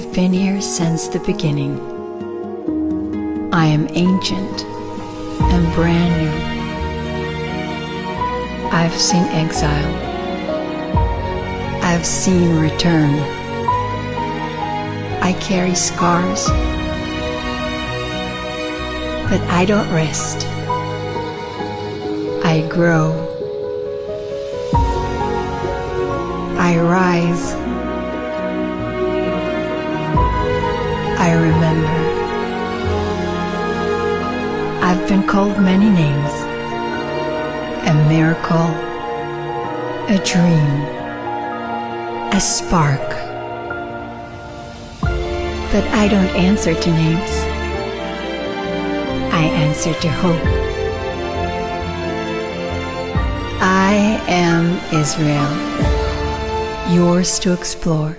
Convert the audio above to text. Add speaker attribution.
Speaker 1: I've been here since the beginning. I am ancient and brand new. I've seen exile. I've seen return. I carry scars, but I don't rest. I grow. I rise. I remember. I've been called many names. A miracle, a dream, a spark. But I don't answer to names. I answer to hope. I am Israel, yours to explore.